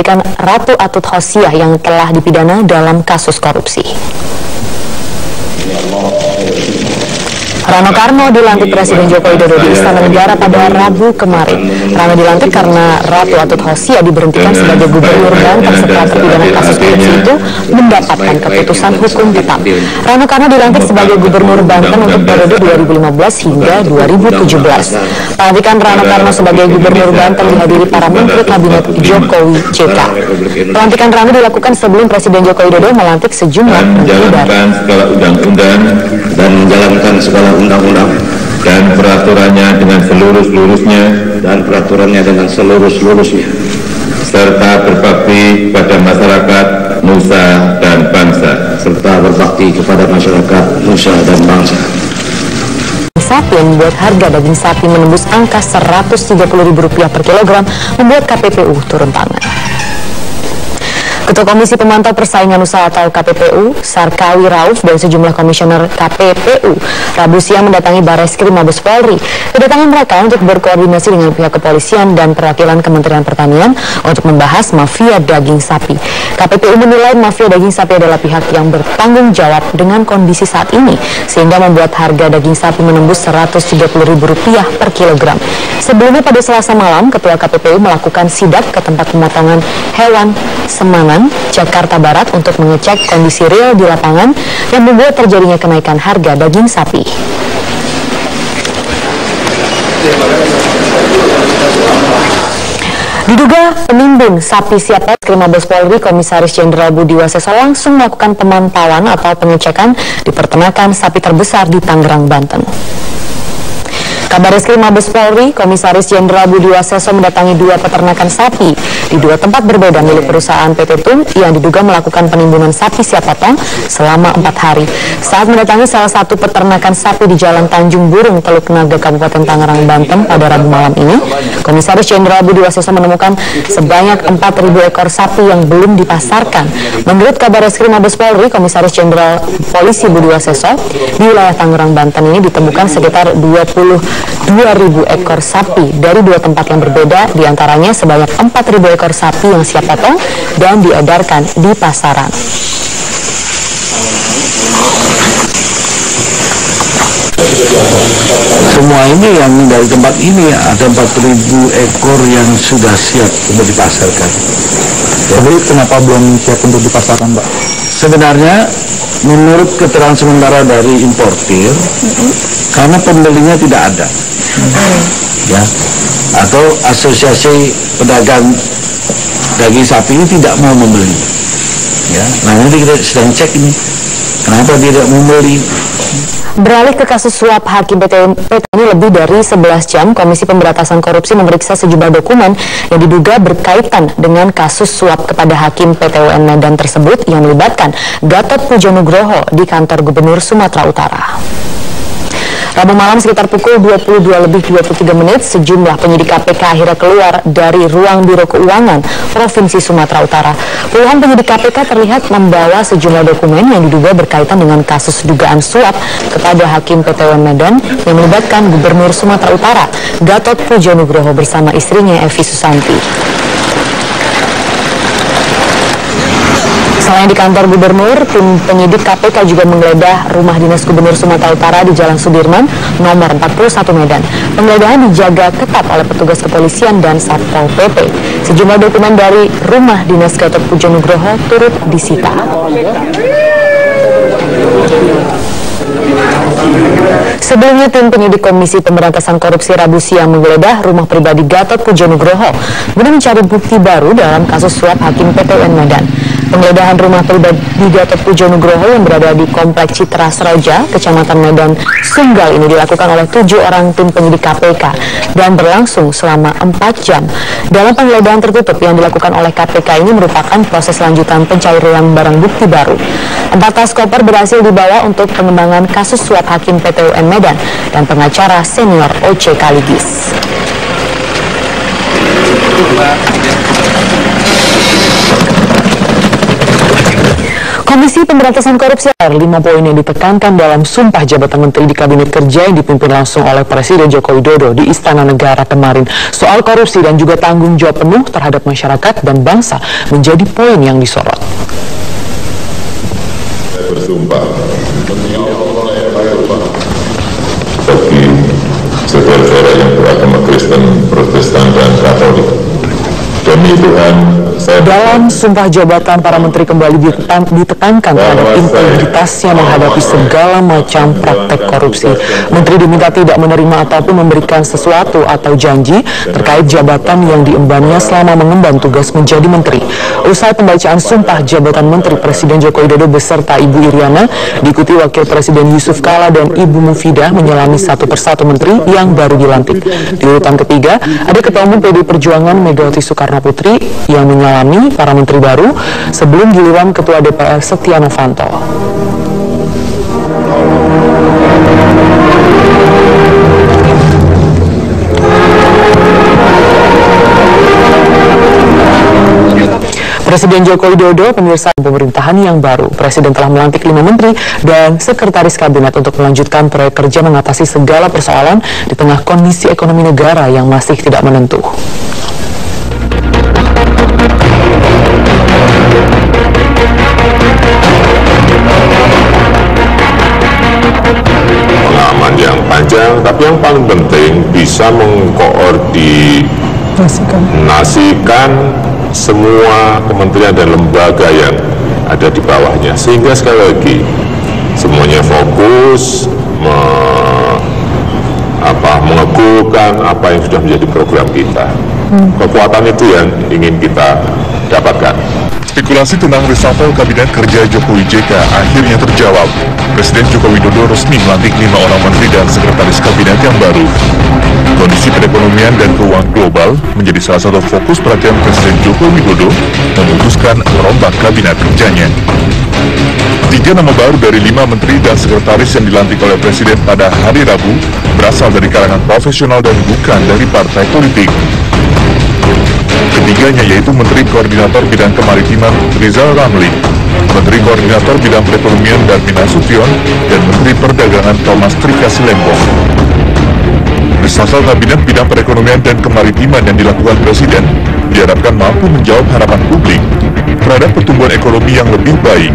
memberhentikan Ratu Atut Hosiah yang telah dipidana dalam kasus korupsi. Rano Karno dilantik Presiden Joko Widodo di Istana Negara pada Rabu kemarin. Rano dilantik karena Ratu Atut Hosiah diberhentikan sebagai Gubernur Banten setelah terpidana kasus korupsi itu mendapatkan keputusan hukum tetap. Rano Karno dilantik sebagai Gubernur Banten untuk periode 2015 hingga 2017. Pelantikan Rano Karno sebagai Gubernur Banten dihadiri para Menteri Kabinet Jokowi JK. Pelantikan Rano dilakukan sebelum Presiden Joko Widodo melantik sejumlah menteri baru. Segala undang-undang dan menjalankan segala undang-undang dan peraturannya dengan seluruh-seluruhnya serta berbakti kepada masyarakat, nusa dan bangsa Sapi yang membuat harga daging sapi menembus angka Rp130.000 per kilogram membuat KPPU turun tangan. Ketua Komisi Pemantau Persaingan Usaha atau KPPU, Sarkawi Rauf dan sejumlah komisioner KPPU Rabu siang mendatangi Barreskrim Mabes Polri. Kedatangan mereka untuk berkoordinasi dengan pihak kepolisian dan perwakilan Kementerian Pertanian untuk membahas mafia daging sapi. KPPU menilai mafia daging sapi adalah pihak yang bertanggung jawab dengan kondisi saat ini, sehingga membuat harga daging sapi menembus Rp130.000 per kilogram. Sebelumnya pada Selasa malam, Ketua KPPU melakukan sidak ke tempat pemotongan hewan Semangan, Jakarta Barat untuk mengecek kondisi real di lapangan yang membuat terjadinya kenaikan harga daging sapi. Diduga penimbun sapi siap Barreskrim Mabes Polri, Komisaris Jenderal Budi Waseso langsung melakukan pemantauan atau pengecekan di peternakan sapi terbesar di Tangerang, Banten. Kabar Reskrim Mabes Polri, Komisaris Jenderal Budi Waseso mendatangi 2 peternakan sapi di 2 tempat berbeda milik perusahaan PT Tun yang diduga melakukan penimbunan sapi siap potong selama 4 hari. Saat mendatangi salah satu peternakan sapi di Jalan Tanjung Burung, Teluk Naga, Kabupaten Tangerang, Banten pada Rabu malam ini, Komisaris Jenderal Budi Waseso menemukan sebanyak 4.000 ekor sapi yang belum dipasarkan. Menurut Kabar Reskrim Mabes Polri, Komisaris Jenderal Polisi Budi Waseso, di wilayah Tangerang, Banten ini ditemukan sekitar 22.000 ekor sapi dari 2 tempat yang berbeda, diantaranya sebanyak 4.000 ekor sapi yang siap potong dan diedarkan di pasaran. Semua ini yang dari tempat ini ada 4.000 ekor yang sudah siap untuk dipasarkan. Jadi kenapa belum siap untuk dipasarkan, Pak? Sebenarnya menurut keterangan sementara dari importir, karena pembelinya tidak ada, ya, atau asosiasi pedagang daging sapi ini tidak mau membeli, ya. Nah, nanti kita sedang cek ini, kenapa dia tidak membeli. Beralih ke kasus suap Hakim PT ini, lebih dari 11 jam Komisi Pemberantasan Korupsi memeriksa sejumlah dokumen yang diduga berkaitan dengan kasus suap kepada Hakim PT UN Medan tersebut yang melibatkan Gatot Pujo Nugroho di kantor Gubernur Sumatera Utara. Rabu malam sekitar pukul 22:23, sejumlah penyidik KPK akhirnya keluar dari ruang Biro Keuangan Provinsi Sumatera Utara. Puluhan penyidik KPK terlihat membawa sejumlah dokumen yang diduga berkaitan dengan kasus dugaan suap kepada Hakim PT UN Medan yang melibatkan Gubernur Sumatera Utara, Gatot Pujo Nugroho bersama istrinya Evi Susanti. Selain di kantor Gubernur, tim penyidik KPK juga menggeledah rumah dinas Gubernur Sumatera Utara di Jalan Sudirman, nomor 41 Medan. Penggeledahan dijaga ketat oleh petugas kepolisian dan Satpol PP. Sejumlah dokumen dari rumah dinas Gatot Pujo Nugroho turut disita. Sebelumnya, tim penyidik Komisi Pemberantasan Korupsi Rabu siang menggeledah rumah pribadi Gatot Pujo Nugroho guna mencari bukti baru dalam kasus suap Hakim PT UN Medan. Penggeledahan rumah pribadi Gatot Pujo Nugroho yang berada di Komplek Citra Sroja, Kecamatan Medan Sunggal ini dilakukan oleh 7 orang tim penyidik KPK dan berlangsung selama 4 jam. Dalam penggeledahan tertutup yang dilakukan oleh KPK ini merupakan proses lanjutan pencairan barang bukti baru. 4 tas koper berhasil dibawa untuk pengembangan kasus suap Hakim PT UN Medan dan pengacara senior OC Kaligis. Komisi Pemberantasan Korupsi 5 poin yang ditekankan dalam sumpah jabatan menteri di Kabinet Kerja yang dipimpin langsung oleh Presiden Joko Widodo di Istana Negara kemarin. Soal korupsi dan juga tanggung jawab penuh terhadap masyarakat dan bangsa menjadi poin yang disorot. Saya bersumpah bagi saudara-saudara yang beragama Kristen, Protestan, dan Katolik. Demi Tuhan, dalam sumpah jabatan, para menteri kembali ditekankan terhadap integritasnya menghadapi segala macam praktek korupsi. Menteri diminta tidak menerima ataupun memberikan sesuatu atau janji terkait jabatan yang diembannya selama mengemban tugas menjadi menteri. Usai pembacaan sumpah jabatan menteri, Presiden Joko Widodo beserta Ibu Iriana diikuti Wakil Presiden Yusuf Kala dan Ibu Mufidah menyelami satu persatu menteri yang baru dilantik. Di urutan ketiga, ada Ketua Umum PDI Perjuangan Megawati Soekarno Putri yang menyalami para menteri baru sebelum giliran Ketua DPR Setia Novanto. Presiden Joko Widodo pemirsa pemerintahan yang baru. Presiden telah melantik 5 menteri dan sekretaris kabinet untuk melanjutkan proyek kerja mengatasi segala persoalan di tengah kondisi ekonomi negara yang masih tidak menentu. Pengalaman yang panjang, tapi yang paling penting bisa mengkoordinasikan semua kementerian dan lembaga yang ada di bawahnya, sehingga sekali lagi semuanya fokus mengeguhkan apa yang sudah menjadi program kita. Kekuatan itu yang ingin kita dapatkan. Spekulasi tentang reshuffle Kabinet Kerja Jokowi JK akhirnya terjawab. Presiden Joko Widodo resmi melantik 5 orang menteri dan sekretaris kabinet yang baru. Kondisi perekonomian dan keuangan global menjadi salah satu fokus perhatian Presiden Joko Widodo memutuskan merombak kabinet kerjanya. 3 nama baru dari 5 menteri dan sekretaris yang dilantik oleh Presiden pada hari Rabu berasal dari kalangan profesional dan bukan dari partai politik. Ketiganya yaitu Menteri Koordinator Bidang Kemaritiman Rizal Ramli, Menteri Koordinator Bidang Perekonomian Darmin Nasution, dan Menteri Perdagangan Thomas Trikasi Lembong. Reshuffle Kabinet Bidang Perekonomian dan Kemaritiman yang dilakukan Presiden diharapkan mampu menjawab harapan publik terhadap pertumbuhan ekonomi yang lebih baik.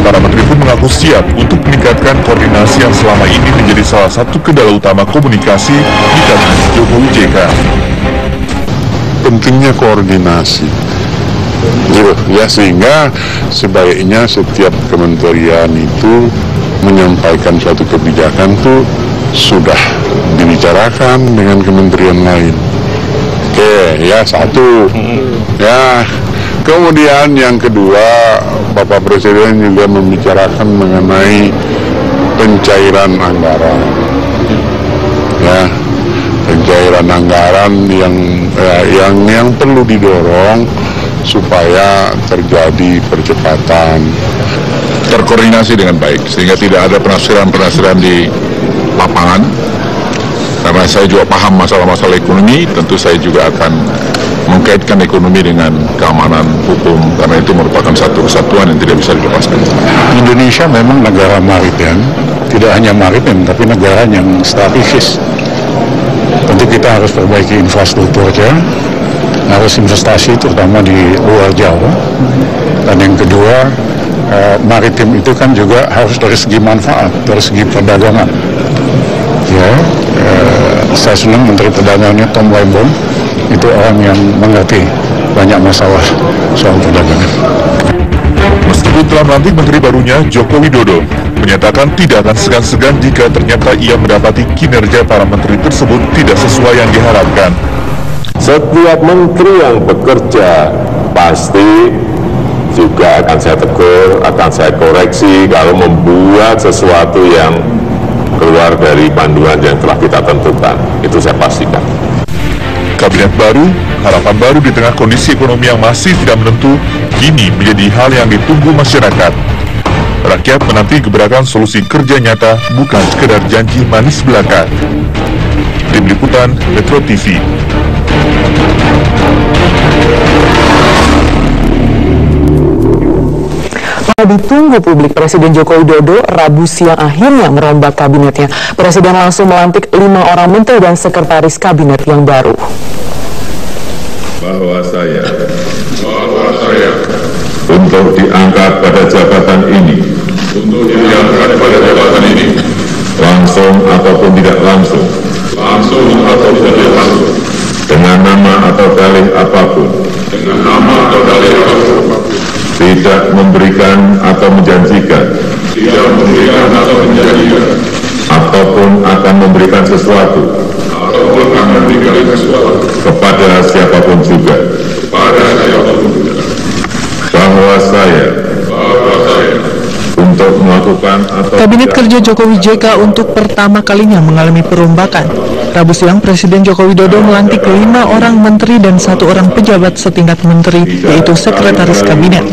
Para menteri pun mengaku siap untuk meningkatkan koordinasi yang selama ini menjadi salah satu kendala utama komunikasi di Kabinet Jokowi JK. Pentingnya koordinasi, ya, sehingga sebaiknya setiap kementerian itu menyampaikan suatu kebijakan itu sudah dibicarakan dengan kementerian lain. Oke, ya, satu. Ya, kemudian yang kedua, Bapak Presiden juga membicarakan mengenai pencairan anggaran. Ya, pencairan anggaran yang perlu didorong supaya terjadi percepatan, Terkoordinasi dengan baik sehingga tidak ada penafsiran di lapangan. Karena saya juga paham masalah-masalah ekonomi, tentu saya juga akan mengkaitkan ekonomi dengan keamanan hukum, karena itu merupakan satu kesatuan yang tidak bisa dilepaskan. Indonesia memang negara maritim, tidak hanya maritim tapi negara yang strategis. Tentu kita harus perbaiki infrastrukturnya, harus investasi terutama di luar Jawa. Dan yang kedua, maritim itu kan juga harus dari segi manfaat, dari segi perdagangan. Ya, saya senang Menteri Perdagangannya Tom Lembong itu orang yang mengerti banyak masalah soal perdagangan. Meskipun telah melantik menteri barunya, Joko Widodo menyatakan tidak akan segan-segan jika ternyata ia mendapati kinerja para menteri tersebut tidak sesuai yang diharapkan. Setiap menteri yang bekerja pasti juga akan saya tegur, akan saya koreksi kalau membuat sesuatu yang keluar dari panduan yang telah kita tentukan. Itu saya pastikan. Kabinet baru, harapan baru di tengah kondisi ekonomi yang masih tidak menentu, kini menjadi hal yang ditunggu masyarakat. Rakyat menanti gebrakan solusi kerja nyata, bukan sekedar janji manis belaka. Tim Liputan Metro TV. Ditunggu publik, Presiden Joko Widodo Rabu siang akhirnya merombak kabinetnya. Presiden langsung melantik 5 orang menteri dan sekretaris kabinet yang baru. Bahwa saya untuk diangkat pada jabatan ini, langsung ataupun tidak langsung, dengan nama atau dalih apapun, tidak memberikan atau menjanjikan, ataupun akan memberikan sesuatu kepada siapapun juga, bahwa saya untuk melakukan Kabinet Kerja Jokowi JK untuk pertama kalinya mengalami perombakan. Rabu siang, Presiden Joko Widodo melantik 5 orang menteri dan 1 orang pejabat setingkat menteri, yaitu sekretaris kabinet.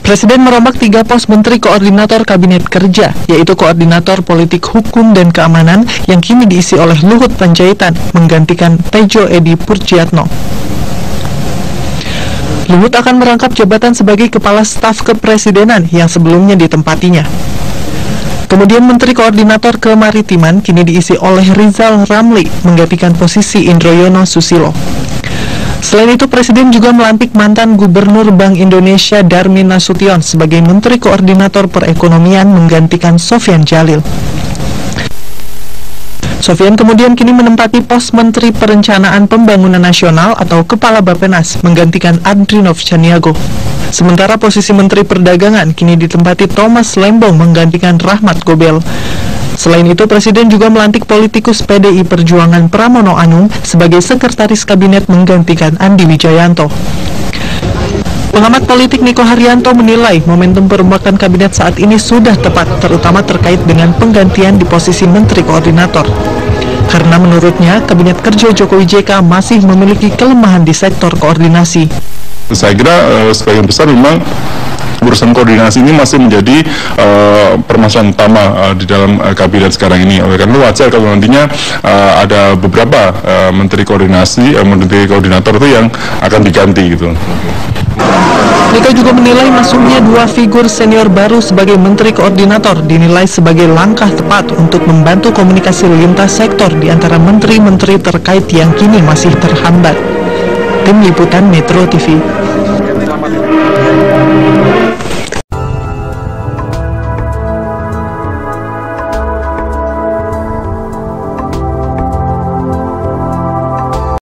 Presiden merombak 3 pos menteri koordinator kabinet kerja, yaitu koordinator politik hukum dan keamanan yang kini diisi oleh Luhut Panjaitan, menggantikan Tejo Edi Purjiatno. Luhut akan merangkap jabatan sebagai Kepala Staf Kepresidenan yang sebelumnya ditempatinya. Kemudian Menteri Koordinator Kemaritiman kini diisi oleh Rizal Ramli, menggantikan posisi Indroyono Susilo. Selain itu, Presiden juga melantik mantan Gubernur Bank Indonesia Darmin Nasution sebagai Menteri Koordinator Perekonomian, menggantikan Sofyan Jalil. Sofyan kemudian kini menempati pos Menteri Perencanaan Pembangunan Nasional atau Kepala Bappenas, menggantikan Adrinov Caniago. Sementara posisi Menteri Perdagangan kini ditempati Thomas Lembong, menggantikan Rahmat Gobel. Selain itu, Presiden juga melantik politikus PDI Perjuangan Pramono Anung sebagai Sekretaris Kabinet, menggantikan Andi Wijayanto. Pengamat politik Niko Haryanto menilai momentum perombakan kabinet saat ini sudah tepat, terutama terkait dengan penggantian di posisi Menteri Koordinator. Karena menurutnya, Kabinet Kerja Jokowi JK masih memiliki kelemahan di sektor koordinasi. Saya kira sebagian besar memang urusan koordinasi ini masih menjadi permasalahan utama di dalam kabinet sekarang ini. Karena wajar kalau nantinya ada beberapa menteri koordinator itu yang akan diganti gitu. Niko juga menilai masuknya 2 figur senior baru sebagai menteri koordinator dinilai sebagai langkah tepat untuk membantu komunikasi lintas sektor di antara menteri-menteri terkait yang kini masih terhambat. Tim Liputan Metro TV.